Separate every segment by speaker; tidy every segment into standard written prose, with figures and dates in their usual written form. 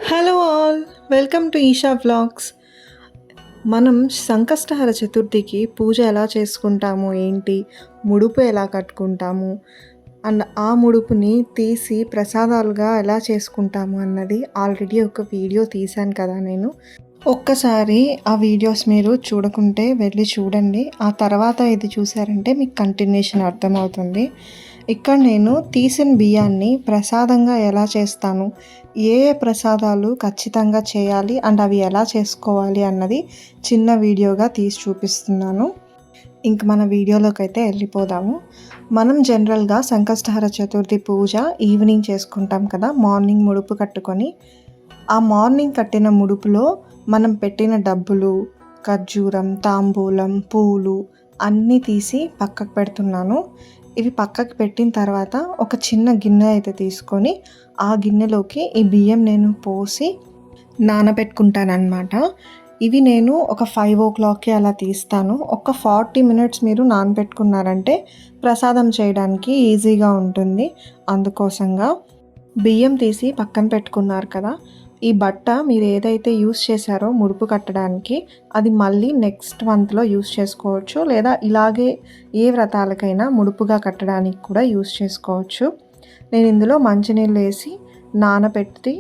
Speaker 1: Hello all, welcome to Eesha vlogs. మనం సంకష్టహర చతుర్థికి పూజ ఎలా చేసుకుంటాము ఏంటి, ముడుపు ఎలా కట్టుకుంటాము అండ్ ఆ ముడుపుని తీసి ప్రసాదాలుగా ఎలా చేసుకుంటాము అన్నది ఆల్రెడీ ఒక వీడియో తీశాను కదా నేను. ఒక్కసారి ఆ వీడియోస్ మీరు చూడకుంటే వెళ్ళి చూడండి. ఆ తర్వాత ఇది చూసారంటే మీకు కంటిన్యూషన్ అర్థమవుతుంది. ఇక్కడ నేను తీసిన బియ్యాన్ని ప్రసాదంగా ఎలా చేస్తాను, ఏ ఏ ప్రసాదాలు ఖచ్చితంగా చేయాలి అండ్ అవి ఎలా చేసుకోవాలి అన్నది చిన్న వీడియోగా తీసి చూపిస్తున్నాను. ఇంక మన వీడియోలోకి అయితే వెళ్ళిపోదాము. మనం జనరల్గా సంకష్టహర చతుర్థి పూజ ఈవినింగ్ చేసుకుంటాం కదా, మార్నింగ్ ముడుపు కట్టుకొని. ఆ మార్నింగ్ కట్టిన ముడుపులో మనం పెట్టిన డబ్బులు, ఖర్జూరం, తాంబూలం, పూలు అన్నీ తీసి పక్కకు పెడుతున్నాను. ఇవి పక్కకు పెట్టిన తర్వాత ఒక చిన్న గిన్నె అయితే తీసుకొని ఆ గిన్నెలోకి ఈ బియ్యం నేను పోసి నానబెట్టుకుంటానన్నమాట. ఇవి నేను ఒక 5 o'clockకి అలా తీస్తాను. ఒక 40 minutes మీరు నానబెట్టుకున్నారంటే ప్రసాదం చేయడానికి ఈజీగా ఉంటుంది. అందుకోసంగా బియ్యం తీసి పక్కన పెట్టుకున్నారు కదా, ఈ బట్ట మీరు ఏదైతే యూస్ చేశారో ముడుపు కట్టడానికి అది మళ్ళీ నెక్స్ట్ మంత్లో యూస్ చేసుకోవచ్చు, లేదా ఇలాగే ఏ వ్రతాలకైనా ముడుపుగా కట్టడానికి కూడా యూస్ చేసుకోవచ్చు. నేను ఇందులో మంచినీళ్ళు వేసి నానబెట్టి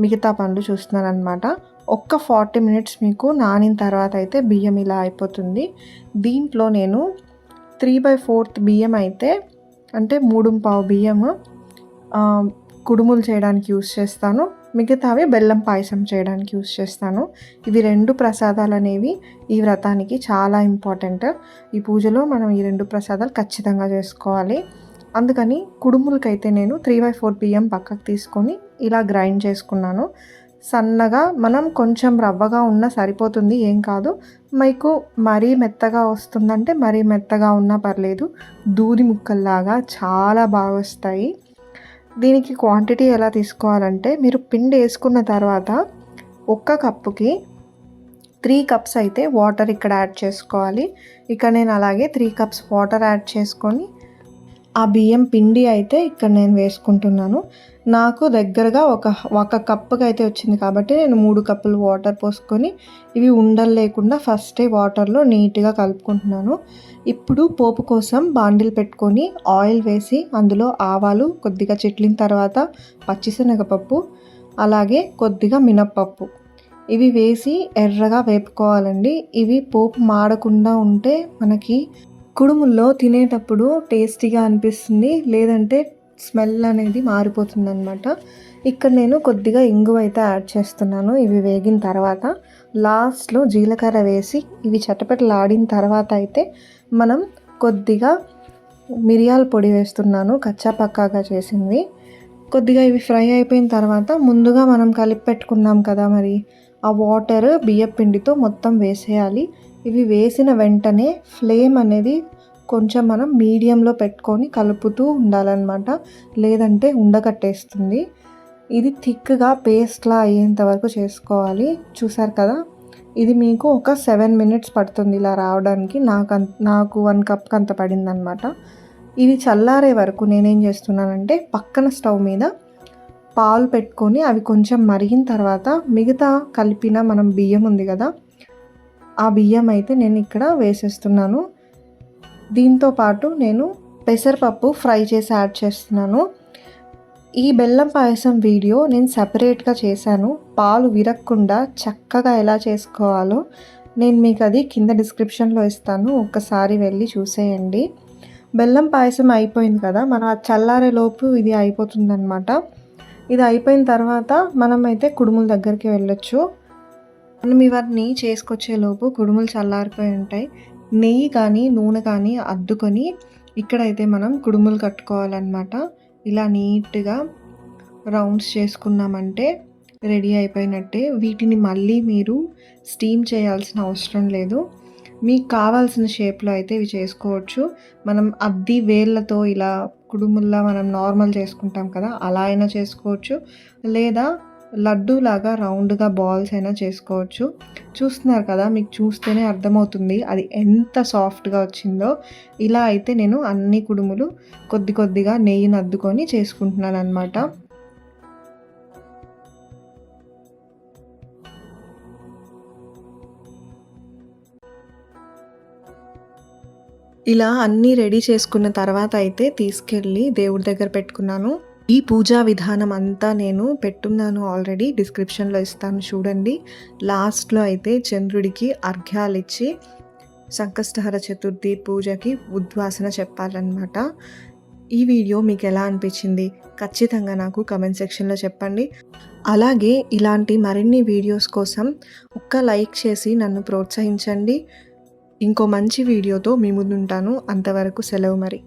Speaker 1: మిగతా పనులు చూస్తున్నాను అనమాట. ఒక్క 40 minutes మీకు నానిన తర్వాత అయితే బియ్యం ఇలా అయిపోతుంది. దీంట్లో నేను 3/4 బియ్యం అయితే, అంటే 3/4 బియ్యము కుడుములు చేయడానికి యూస్ చేస్తాను. మిగతావి బెల్లం పాయసం చేయడానికి యూస్ చేస్తాను. ఇవి 2 ప్రసాదాలు అనేవి ఈ వ్రతానికి చాలా ఇంపార్టెంట్. ఈ పూజలో మనం ఈ 2 ప్రసాదాలు ఖచ్చితంగా చేసుకోవాలి. అందుకని కుడుములకైతే నేను 3/4 బియ్యం పక్కకు తీసుకొని ఇలా గ్రైండ్ చేసుకున్నాను. సన్నగా మనం కొంచెం రవ్వగా ఉన్నా సరిపోతుంది, ఏం కాదు. మీకు మరీ మెత్తగా వస్తుందంటే మరీ మెత్తగా ఉన్నా పర్లేదు. దూది ముక్కల్లాగా చాలా బాగా వస్తాయి. దీనికి క్వాంటిటీ ఎలా తీసుకోవాలంటే, మీరు పిండి వేసుకున్న తర్వాత ఒక్క కప్పుకి 3 cups అయితే వాటర్ ఇక్కడ యాడ్ చేసుకోవాలి. ఇక్కడ నేను అలాగే 3 cups వాటర్ యాడ్ చేసుకొని ఆ బియ్యం పిండి అయితే ఇక్కడ నేను వేసుకుంటున్నాను. నాకు దగ్గరగా ఒక కప్పుకి అయితే వచ్చింది కాబట్టి నేను 3 కప్పులు వాటర్ పోసుకొని ఇవి ఉండలు లేకుండా ఫస్టే వాటర్లో నీట్గా కలుపుకుంటున్నాను. ఇప్పుడు పోపు కోసం బాండిల్ పెట్టుకొని ఆయిల్ వేసి అందులో ఆవాలు కొద్దిగా చిట్లిన తర్వాత పచ్చిశనగపప్పు అలాగే కొద్దిగా మినప్పప్పు ఇవి వేసి ఎర్రగా వేపుకోవాలండి. ఇవి పోపు మాడకుండా ఉంటే మనకి కుడుముల్లో తినేటప్పుడు టేస్టీగా అనిపిస్తుంది, లేదంటే స్మెల్ అనేది మారిపోతుంది అనమాట. ఇక్కడ నేను కొద్దిగా ఇంగువ అయితే యాడ్ చేస్తున్నాను. ఇవి వేగిన తర్వాత లాస్ట్లో జీలకర్ర వేసి ఇవి చటపటలాడిన తర్వాత అయితే మనం కొద్దిగా మిరియాల పొడి వేస్తున్నాను, కచ్చా పక్కాగా చేసింది. కొద్దిగా ఇవి ఫ్రై అయిపోయిన తర్వాత ముందుగా మనం కలిపి పెట్టుకున్నాం కదా, మరి ఆ వాటర్ బియ్యం పిండితో మొత్తం వేసేయాలి. ఇవి వేసిన వెంటనే ఫ్లేమ్ అనేది కొంచెం మనం మీడియంలో పెట్టుకొని కలుపుతూ ఉండాలన్నమాట, లేదంటే ఉండకట్టేస్తుంది. ఇది థిక్గా పేస్ట్లా అయ్యేంత వరకు చేసుకోవాలి. చూసారు కదా, ఇది మీకు ఒక 7 minutes పడుతుంది ఇలా రావడానికి. నాకు 1 cup అంత పడిందనమాట. ఇది చల్లారే వరకు నేనేం చేస్తున్నానంటే పక్కన స్టవ్ మీద పాలు పెట్టుకొని అవి కొంచెం మరిగిన తర్వాత మిగతా కలిపిన మనం బియ్యం ఉంది కదా, ఆ బియ్యం అయితే నేను ఇక్కడ వేసేస్తున్నాను. దీంతో పాటు నేను పెసరపప్పు ఫ్రై చేసి యాడ్ చేస్తున్నాను. ఈ బెల్లం పాయసం వీడియో నేను సపరేట్గా చేశాను. పాలు విరగకుండా చక్కగా ఎలా చేసుకోవాలో నేను మీకు అది కింద డిస్క్రిప్షన్లో ఇస్తాను, ఒక్కసారి వెళ్ళి చూసేయండి. బెల్లం పాయసం అయిపోయింది కదా, మనం అది చల్లారేలోపు ఇది అయిపోతుందన్నమాట. ఇది అయిపోయిన తర్వాత మనమైతే కుడుముల దగ్గరికి వెళ్ళొచ్చు. మనం ఇవన్నీ చేసుకొచ్చేలోపు కుడుములు చల్లారిపోయి ఉంటాయి. నెయ్యి కానీ నూనె కానీ అద్దుకొని ఇక్కడైతే మనం కుడుములు కట్టుకోవాలన్నమాట. ఇలా నీట్గా రౌండ్స్ చేసుకున్నామంటే రెడీ అయిపోయినట్టే. వీటిని మళ్ళీ మీరు స్టీమ్ చేయాల్సిన అవసరం లేదు. మీకు కావాల్సిన షేప్లో అయితే ఇవి చేసుకోవచ్చు. మనం అద్ది వేళ్ళతో ఇలా కుడుముల్లా మనం నార్మల్ చేసుకుంటాం కదా, అలా అయినా చేసుకోవచ్చు, లేదా లడ్డూలాగా రౌండ్గా బాల్స్ అయినా చేసుకోవచ్చు. చూస్తున్నారు కదా, మీకు చూస్తేనే అర్థమవుతుంది అది ఎంత సాఫ్ట్గా వచ్చిందో. ఇలా అయితే నేను అన్ని కుడుములు కొద్దిగా నెయ్యిని అద్దుకొని చేసుకుంటున్నాను అనమాట. ఇలా అన్నీ రెడీ చేసుకున్న తర్వాత అయితే తీసుకెళ్ళి దేవుడి దగ్గర పెట్టుకున్నాను. ఈ పూజా విధానం అంతా నేను పెట్టున్నాను ఆల్రెడీ. డిస్క్రిప్షన్‌లో ఇస్తాను చూడండి. లాస్ట్‌లో అయితే చంద్రుడికి అర్ఘ్యాలిచ్చి సంకష్టహర చతుర్థి పూజకి ఉద్వాసన చెప్పాలన్నమాట. ఈ వీడియో మీకెలా అనిపించింది? ఖచ్చితంగా నాకు కామెంట్ సెక్షన్‌లో చెప్పండి. అలాగే ఇలాంటి మరిన్ని వీడియోస్ కోసం ఒక్క లైక్ చేసి నన్ను ప్రోత్సహించండి. ఇంకో మంచి వీడియోతో మీ ముందుంటాను. అంతవరకు సెలవు మరి.